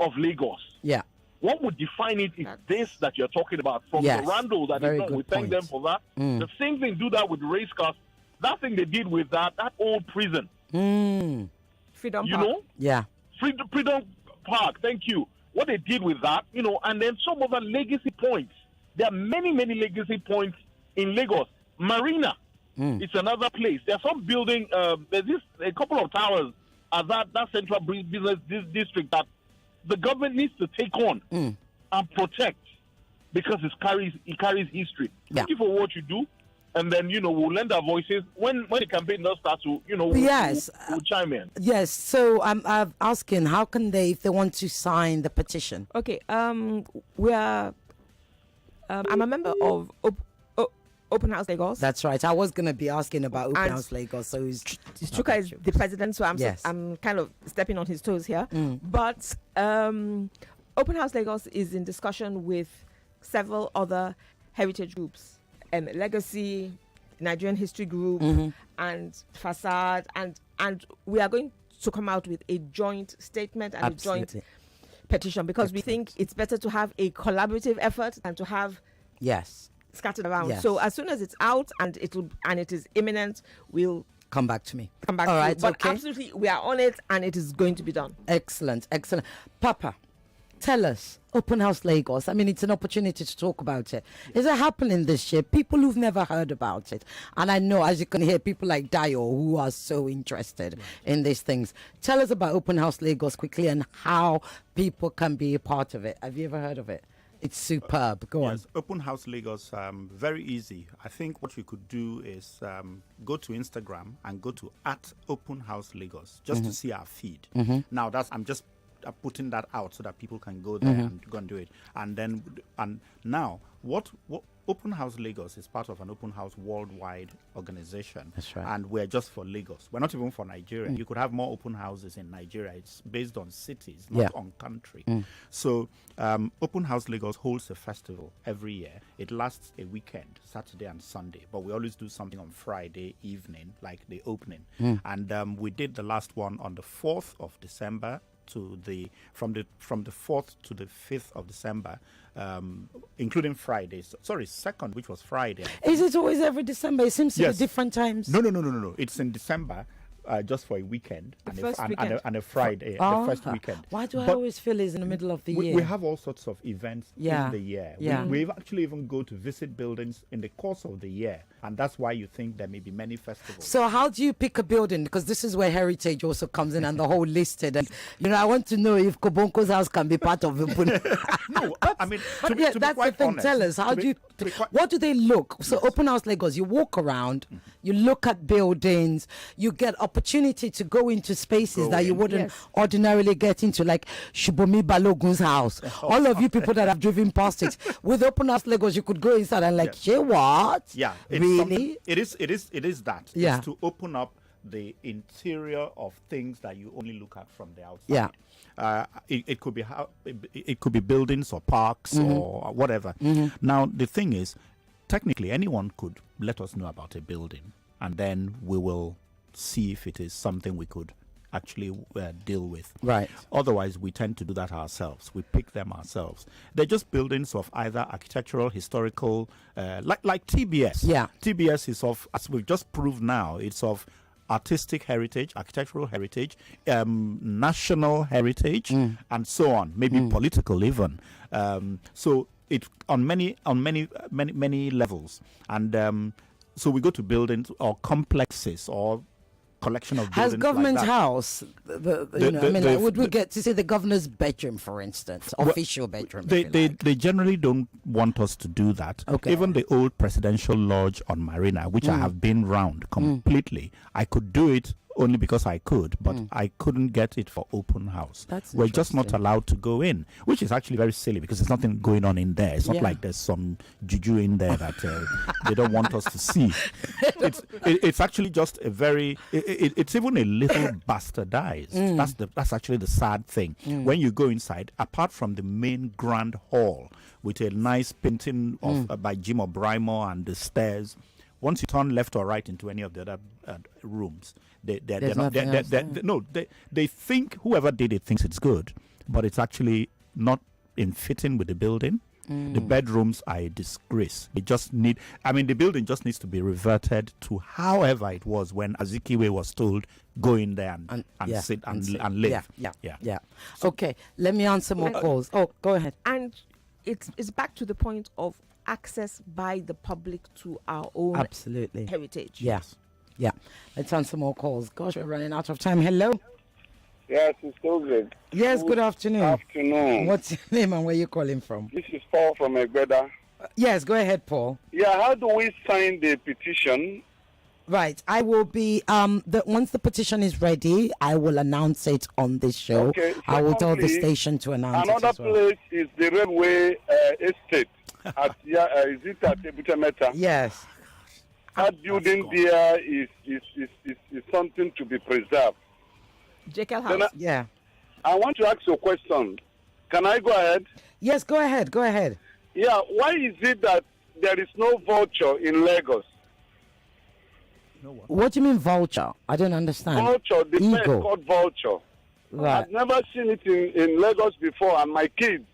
of Lagos? Yeah. What would define it is this that you're talking about. From the Randall that is done, we thank them for that. The same thing, do that with race cars. That thing they did with that old prison. Freedom Park. Yeah. Freedom Park, thank you. What they did with that, and then some other legacy points. There are many, many legacy points in Lagos. Marina, it's another place. There's some building, there's a couple of towers at that central business district that the government needs to take on and protect, because it carries history. Thank you for what you do. And then, we'll lend our voices. When the campaign does start to, we'll chime in. Yes. So I'm asking, how can they, if they want to sign the petition? Okay. We are. I'm a member of Open House Lagos. That's right. I was going to be asking about Open House Lagos. So Chuka is the president, so I'm kind of stepping on his toes here. But Open House Lagos is in discussion with several other heritage groups. Legacy, Nigerian History Group, and Facade, and we are going to come out with a joint statement and a joint petition, because we think it's better to have a collaborative effort than to have scattered around. So as soon as it's out and it is imminent, we'll come back to me. All right, but absolutely, we are on it, and it is going to be done. Excellent. Papa, tell us, Open House Lagos. I mean, it's an opportunity to talk about it. Is it happening this year? People who've never heard about it. And I know, as you can hear, people like Dio who are so interested in these things. Tell us about Open House Lagos quickly and how people can be a part of it. Have you ever heard of it? It's superb. Go on. Open House Lagos, very easy. I think what you could do is go to Instagram and go to @OpenHouseLagos just to see our feed. Now, I'm just putting that out so that people can go there and go and do it. And now what Open House Lagos is part of an Open House worldwide organization. That's right. And we're just for Lagos. We're not even for Nigeria. You could have more open houses in Nigeria. It's based on cities, not on country. So Open House Lagos holds a festival every year. It lasts a weekend, Saturday and Sunday, but we always do something on Friday evening, like the opening. And we did the last one on the 4th of December from the 4th to the 5th of December, including Fridays. Sorry, 2nd, which was Friday. Is it always every December? It seems to be different times. No. It's in December. Just for a weekend and a Friday, the first weekend. Why do I always feel it's in the middle of the year? We have all sorts of events in the year. We actually even go to visit buildings in the course of the year, and that's why you think there may be many festivals. So how do you pick a building? Because this is where heritage also comes in and the whole listed. And I want to know if Kobonko's house can be part of Open. No, I mean, to that's be quite the thing. honest, Tell us, what do they look? So Open House Lagos, you walk around, you look at buildings, you get opportunity to go into spaces that you wouldn't ordinarily get into, like Shubomi Balogun's house. All of you people that have driven past it, with Open House Lagos, you could go inside and what? Yeah, really? It is that. Yeah. It's to open up the interior of things that you only look at from the outside. Yeah. It could be buildings or parks or whatever. Now the thing is, technically anyone could let us know about a building, and then we will see if it is something we could actually deal with. Right. Otherwise, we tend to do that ourselves. We pick them ourselves. They're just buildings of either architectural, historical, like TBS. Yeah. TBS is of, as we've just proved now, it's of artistic heritage, architectural heritage, national heritage, and so on. Maybe political even. So it on many levels. And so we go to buildings or complexes or collection of Has buildings Government like that. House, would we get to see the governor's bedroom, for instance, official bedroom? They generally don't want us to do that. Okay. Even the old presidential lodge on Marina, which I have been round completely, I could do it only because I could, but I couldn't get it for open house. We're just not allowed to go in, which is actually very silly because there's nothing going on in there. It's not like there's some juju in there that they don't want us to see. It's actually just a very, it's even a little bastardized. That's actually the sad thing. When you go inside, apart from the main grand hall with a nice painting of by Jim O'Brien and the stairs, once you turn left or right into any of the other rooms, they think whoever did it thinks it's good, but it's actually not in fitting with the building. The bedrooms are a disgrace. The building just needs to be reverted to however it was when Azikiwe was told, go in there and sit and live. Yeah. Okay, let me answer more calls. Oh, go ahead. And it's back to the point of access by the public to our own heritage. Yes. Yeah. Let's answer more calls. Gosh, we're running out of time. Hello. Yes, it's still good. Yes, good afternoon. Afternoon. What's your name and where you calling from? This is Paul from Egbeda. Yes, go ahead, Paul. Yeah, how do we sign the petition? Right, I will be once the petition is ready, I will announce it on this show. Okay. I will tell the station to announce it another as well. place is the railway estate at is it at Ebutameta? Yes. That building there is something to be preserved. Jekyll House. Yeah. I want to ask you a question. Can I go ahead? Yes, go ahead. Go ahead. Yeah, why is it that there is no vulture in Lagos? What do you mean vulture? I don't understand. Vulture, the bird called vulture. Right. I've never seen it in Lagos before, and my kids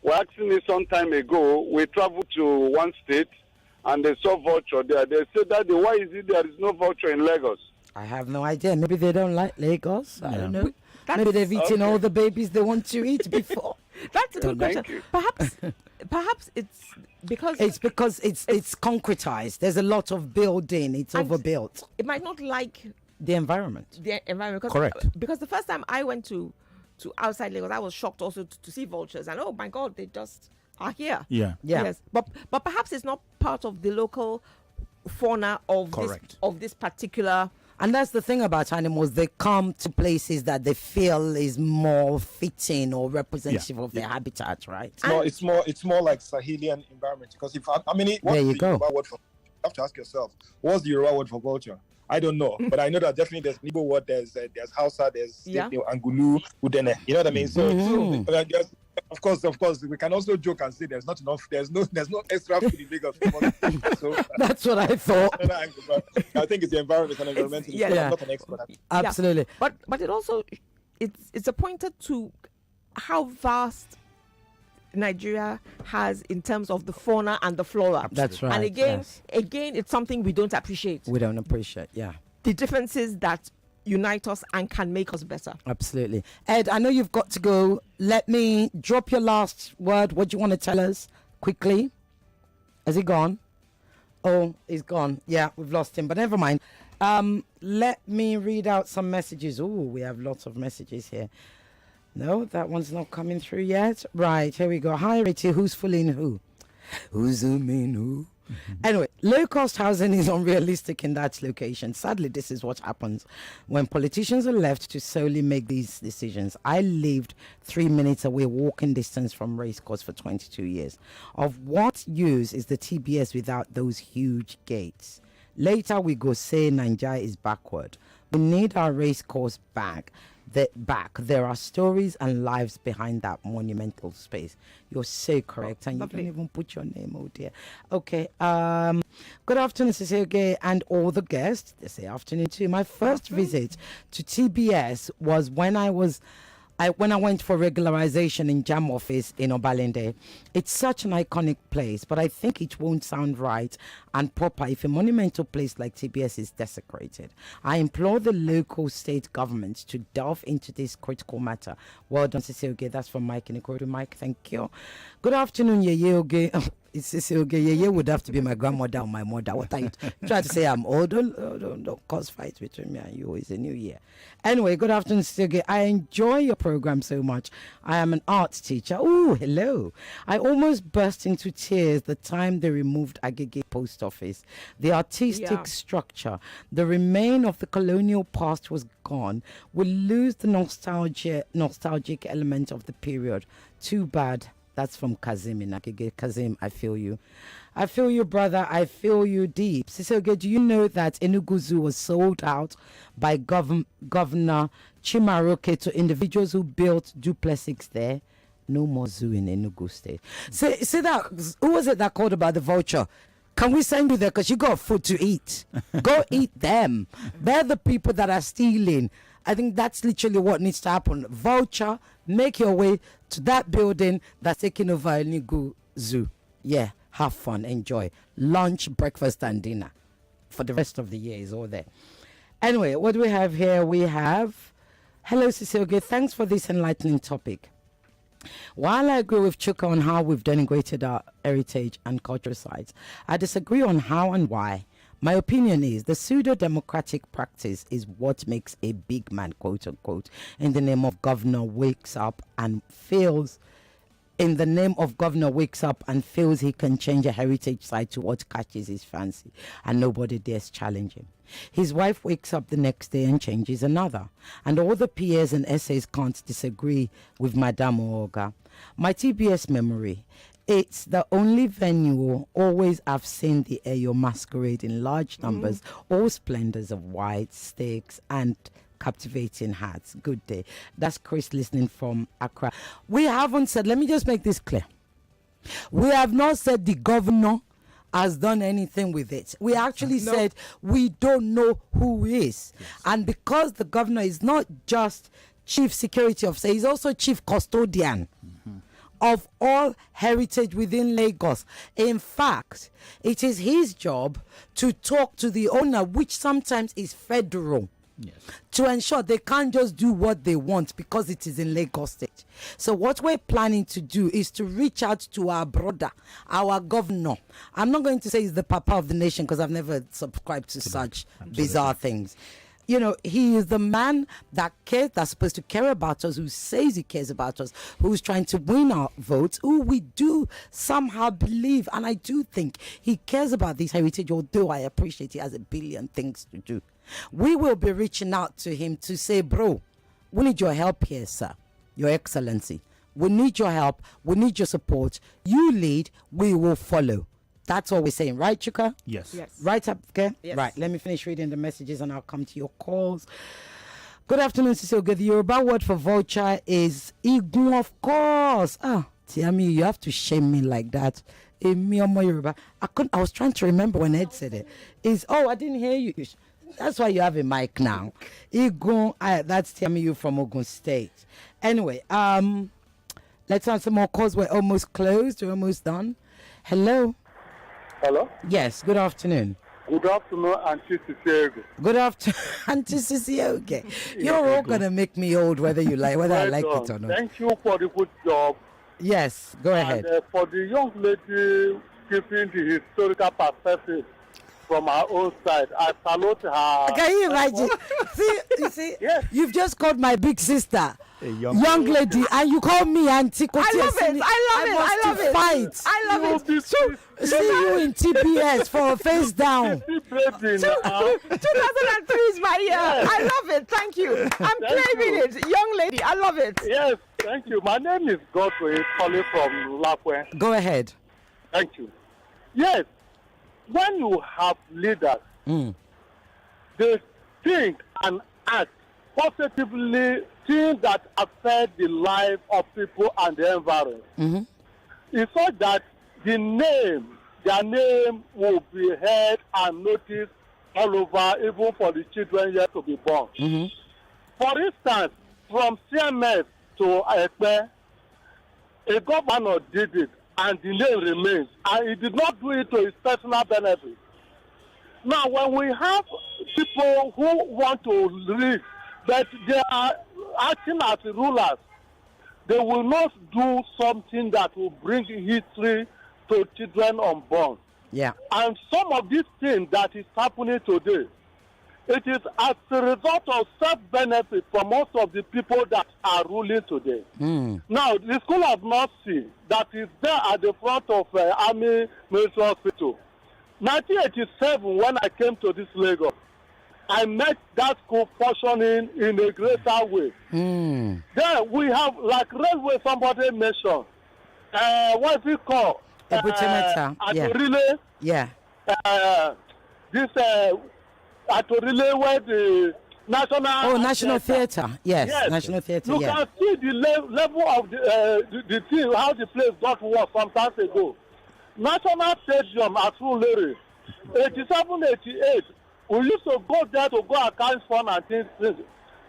were asking me some time ago. We traveled to one state, and they saw vulture there. They said, Daddy, why is it there is no vulture in Lagos? I have no idea. Maybe they don't like Lagos. I don't know. Maybe they've eaten all the babies they want to eat before. That's a good question. Perhaps it's because it's concretized. There's a lot of building. It's overbuilt. It might not like the environment. Correct. Because the first time I went to outside Lagos, I was shocked also to see vultures, and oh my God, they just are here. Yeah. Yes, but perhaps it's not part of the local fauna of this particular. And that's the thing about animals. They come to places that they feel is more fitting or representative of their habitat, right? It's more like Sahelian environment. Because there you go. You have to ask yourself, what's the Yoruba word for vulture? I don't know, but I know that definitely there's Igbo word, there's Hausa, there's Angulu, Udene. You know what I mean? So of course, we can also joke and say there's no extra food in Lagos. So that's what I thought. I think it's the environment and environmental. I'm not an expert. Absolutely. Yeah. But it also it's a pointer to how vast Nigeria has in terms of the fauna and the flora. That's right. And again, it's something we don't appreciate. We don't appreciate, the differences that unite us and can make us better. Absolutely. Ed, I know you've got to go. Let me drop your last word. What do you want to tell us quickly? Has he gone? Oh, he's gone. Yeah, we've lost him, but never mind. Let me read out some messages. Oh, we have lots of messages here. No, that one's not coming through yet. Right, here we go. Hi, Ireti. Who's fooling who? Who's zooming who? Anyway, low-cost housing is unrealistic in that location. Sadly, this is what happens when politicians are left to solely make these decisions. I lived 3 minutes away, walking distance from racecourse for 22 years. Of what use is the TBS without those huge gates? Later, we go say Nigeria is backward. We need our racecourse back. There are stories and lives behind that monumental space. You're so correct, and you don't even put your name, oh dear. Okay. Good afternoon, Sisege, and all the guests. They say afternoon too. My first visit to TBS was when I went for regularization in JAM office in Obalende. It's such an iconic place, but I think it won't sound right and proper if a monumental place like TBS is desecrated. I implore the local state governments to delve into this critical matter. Well done, Cecil. That's from Mike in Ikoru. Mike, thank you. Good afternoon, Yeye Oge. It's okay. You would have to be my grandmother or my mother. What are you trying to say? I'm old. Don't cause fights between me and you. It's a new year. Anyway, good afternoon, Silge. I enjoy your program so much. I am an arts teacher. Oh, hello. I almost burst into tears the time they removed Agege Post Office. The artistic structure, the remain of the colonial past was gone. We lose the nostalgic element of the period. Too bad. That's from Kazim in Agege. Kazim, I feel you. I feel you, brother. I feel you deep. Sisoge, do you know that Enugu Zoo was sold out by Governor Chimaroke to individuals who built duplexes there? No more zoo in Enugu State. See that? Who was it that called about the vulture? Can we send you there? Because you got food to eat. Go eat them. They're the people that are stealing. I think that's literally what needs to happen. Vulture, make your way to that building that's taking over Enugu Zoo. Yeah, have fun, enjoy. Lunch, breakfast, and dinner. For the rest of the year is all there. Anyway, what do we have here? We have... Hello, Cecilia. Thanks for this enlightening topic. While I agree with Chuka on how we've denigrated our heritage and cultural sites, I disagree on how and why. My opinion is the pseudo-democratic practice is what makes a big man, quote unquote, in the name of governor wakes up and feels he can change a heritage site to what catches his fancy and nobody dares challenge him. His wife wakes up the next day and changes another. And all the peers and essays can't disagree with Madame Oga. My TBS memory. It's the only venue always I've seen the Eyo masquerade in large numbers, all splendors of white sticks and captivating hats. Good day. That's Chris listening from Accra. We haven't said, let me just make this clear. We have not said the governor has done anything with it. We actually said we don't know who he is. Yes. And because the governor is not just chief security officer, he's also chief custodian of all heritage within Lagos. In fact, it is his job to talk to the owner, which sometimes is federal. Yes. To ensure they can't just do what they want because it is in Lagos State. So what we're planning to do is to reach out to our brother, our governor. I'm not going to say he's the papa of the nation because I've never subscribed to such bizarre things. You know, he is the man that cares, that's supposed to care about us, who says he cares about us, who's trying to win our votes, who we do somehow believe, and I do think he cares about this heritage, although I appreciate he has a billion things to do. We will be reaching out to him to say, bro, we need your help here, sir, Your Excellency. We need your help. We need your support. You lead, we will follow. That's all we're saying, right, Chuka? Yes. Right up, okay? Yes. Right, let me finish reading the messages and I'll come to your calls. Good afternoon, Cecil. The Yoruba word for vulture is igun, of course. Tiami, you have to shame me like that. Yoruba. I was trying to remember when Ed said it. I didn't hear you. That's why you have a mic now. Igun, that's Tiami, you from Ogun State. Anyway, let's answer more calls. We're almost closed. We're almost done. Hello? Hello? Yes, good afternoon. Good afternoon, Auntie Cicioge. Good afternoon, Auntie Cicioge. You're all going to make me old whether I like it or not. Thank you for the good job. Yes, go ahead. And for the young lady giving the historical perspective from our own side, I salute her. Can you imagine? You see, yes. You've just called my big sister a young lady, and you call me Auntie. I love it. I love it. See you in TPS for a face down. 2003 is my year. Yes. I love it. Thank you. I'm claiming it. Young lady, I love it. Yes, thank you. My name is Godfrey, calling from Lapwe. Go ahead. Thank you. Yes, when you have leaders, they think and act positively, things that affect the life of people and the environment. It's so that their name will be heard and noticed all over, even for the children yet to be born. For instance, from CMS to Ekpe, a governor did it, and the name remains, and he did not do it to his personal benefit. Now, when we have people who want to lead, but they are acting as rulers, they will not do something that will bring history to children unborn. Yeah. And some of these things that is happening today, it is as a result of self-benefit for most of the people that are ruling today. Now, the school of nursing that is there at the front of Army Military Hospital, 1987, when I came to this Lagos, I met that school functioning in a greater way. There we have, like railway, somebody mentioned, what is it called? Relay. Yeah. This Relay where the National Theatre. Yes, National Theatre. You can see the level of the thing, how the place got worse some time ago. National Stadium at Surulere, 87, 88. We used to go there to go account fund and things.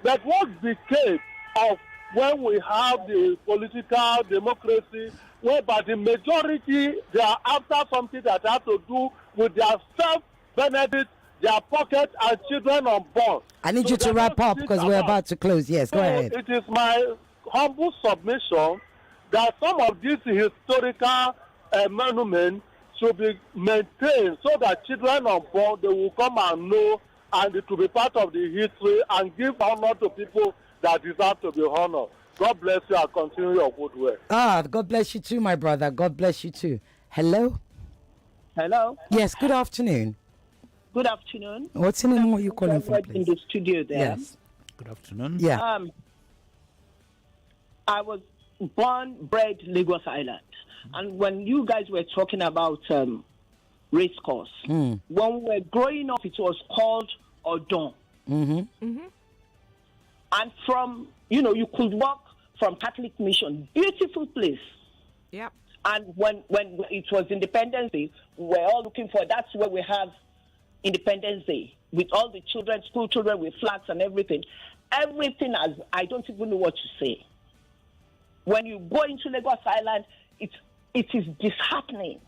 But what became of when we have the political democracy, whereby the majority, they are after something that has to do with their self-benefit, their pocket, and children on board. I need you to wrap up because we're about to close. Yes, go ahead. It is my humble submission that some of these historical monuments should be maintained so that children on board, they will come and know, and it will be part of the history and give honor to people that deserve to be honored. God bless you and continue your good work. God bless you too, my brother. God bless you too. Hello? Hello? Yes, good afternoon. Good afternoon. What's your name? What are you calling from, please? In the studio there. Yes. Good afternoon. Yeah. I was born, bred Lagos Island. And when you guys were talking about race course, when we were growing up, it was called Odon. And from, you could walk from Catholic Mission, beautiful place. Yep. And when it was Independence Day, we were all looking for, that's where we have Independence Day, with all the children, school children with flags and everything. Everything, I don't even know what to say. When you go into Lagos Island, it is disheartening.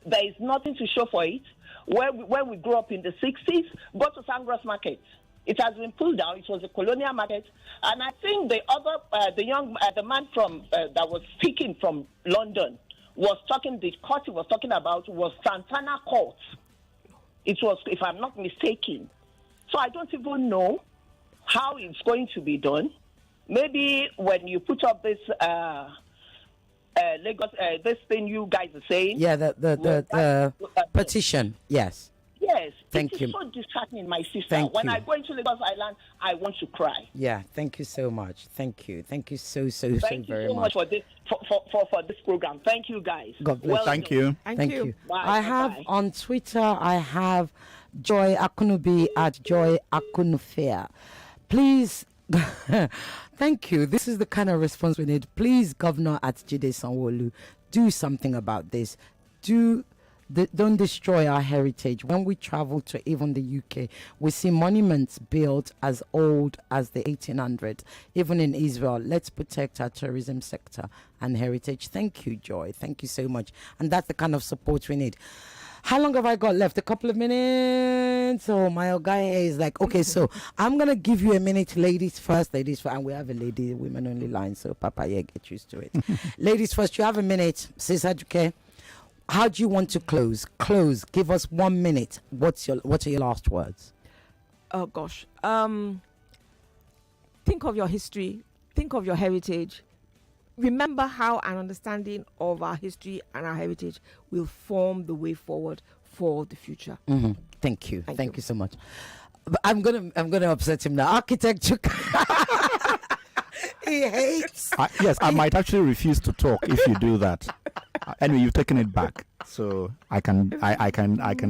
There is nothing to show for it. When we grew up in the 60s, go to Sangros Market. It has been pulled down. It was a colonial market. And I think the man from that was speaking from London was talking, the court he was talking about was Santana Court. It was, if I'm not mistaken. So I don't even know how it's going to be done. Maybe when you put up this Lagos, this thing you guys are saying. Yeah, the petition. Yes. Yes. Thank you. It's so disheartening, my sister. Thank when you. I go into Lagos Island, I want to cry. Yeah. Thank you so much. Thank you. Thank you so Thank you very so much for this for this program. Thank you, guys. God bless. Thank you. Thank you. Bye. I have on Twitter, I have Joy Akunubi at Joy Akunufea. Please, thank you. This is the kind of response we need. Please, Governor at Jide Sanwo-Olu, do something about this. Don't destroy our heritage. When we travel to even the UK, we see monuments built as old as the 1800s. Even in Israel, let's protect our tourism sector and heritage. Thank you, Joy. Thank you so much. And that's the kind of support we need. How long have I got left? A couple of minutes. Oh, my guy is like, okay, so I'm going to give you a minute. Ladies first. And we have a lady, women only line. So, Papa, yeah, get used to it. Ladies first, you have a minute. Sis Aduke, how do you want to close? Give us 1 minute. What are your last words? Oh, gosh. Think of your history. Think of your heritage. Remember how an understanding of our history and our heritage will form the way forward for the future. Thank you. Thank you so much. But I'm gonna upset him now. Architect, he hates. Yes, I might actually refuse to talk if you do that. Anyway, you've taken it back, so I can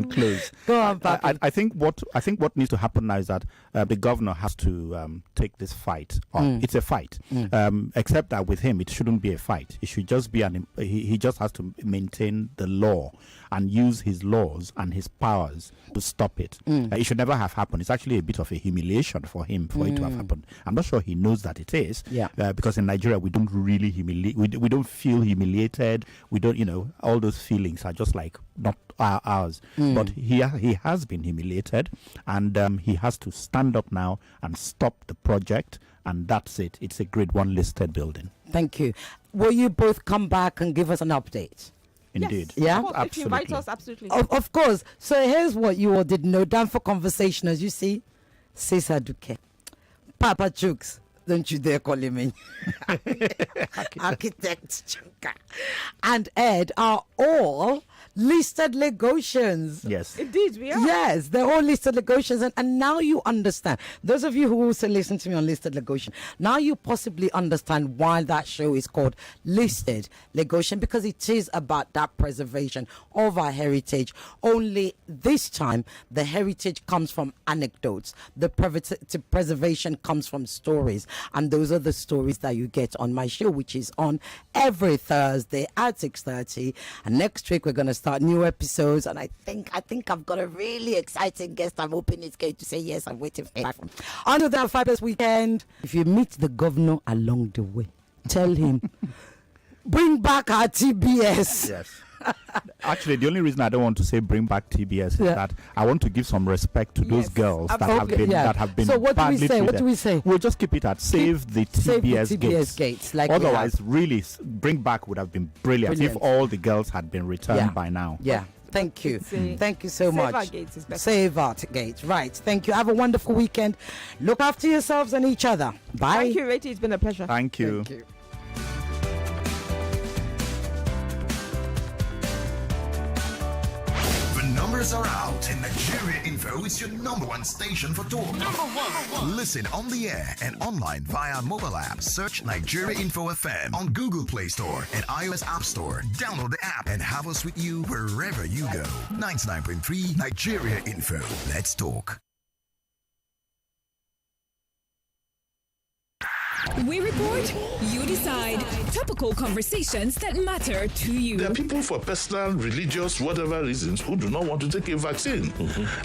close. Go on, Papi. I think what needs to happen now is that the governor has to take this fight on. It's a fight, except that with him it shouldn't be a fight. It should just be he just has to maintain the law and use his laws and his powers to stop it. It should never have happened. It's actually a bit of a humiliation for him for it to have happened. I'm not sure he knows that it is. Yeah. Because in Nigeria we don't really humiliate. We don't feel humiliated. We don't, all those feelings are just like not ours. But he has been humiliated, and he has to stand up now and stop the project. And that's it. It's a Grade 1 listed building. Thank you. Will you both come back and give us an update? Indeed. Yes. Yeah? Of course, if you invite us, absolutely. Of course. So here's what you all didn't know. Down for conversation, as you see, Cesar Duque. Papa Chooks. Don't you dare call him in. Architect Chuka and Ed are all listed Lagosians. Yes. Indeed, we are. Yes, they're all listed Lagosians. And now you understand. Those of you who also listen to me on Listed Lagosian, now you possibly understand why that show is called Listed Lagosian, because it is about that preservation of our heritage. Only this time, the heritage comes from anecdotes. The preservation comes from stories. And those are the stories that you get on my show, which is on every Thursday at 6:30. And next week, we're going to start new episodes. And I think I've got a really exciting guest. I'm hoping it's going to say yes. I'm waiting for it. Until that fabulous weekend, if you meet the governor along the way, tell him, bring back our TBS. Yes. Actually, the only reason I don't want to say bring back TBS is that I want to give some respect to those girls that have been So what do we badly say? treated. What do we say? We'll just keep it at save the TBS gates. Like otherwise, really, bring back would have been brilliant if all the girls had been returned by now. Yeah. Thank you. Thank you so Save much. Our gates is better. Save our gates. Right. Thank you. Have a wonderful weekend. Look after yourselves and each other. Bye. Thank you, Ireti. It's been a pleasure. Thank you. Thank you. Numbers are out, and Nigeria Info is your #1 station for talk. #1. Listen on the air and online via mobile app. Search Nigeria Info FM on Google Play Store and iOS App Store. Download the app and have us with you wherever you go. 99.3 Nigeria Info. Let's talk. We report, you decide. Topical conversations that matter to you. There are people for personal, religious, whatever reasons who do not want to take a vaccine.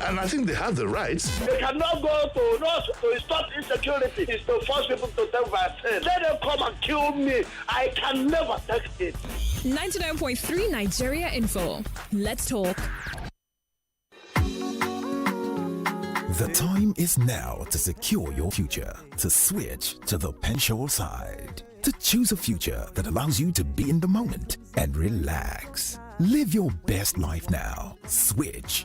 And I think they have the rights. They cannot go to stop insecurity. It's to force people to take vaccine. Let them come and kill me. I can never take it. 99.3 Nigeria Info. Let's talk. The time is now to secure your future, to switch to the Pensure side, to choose a future that allows you to be in the moment and relax. Live your best life now. Switch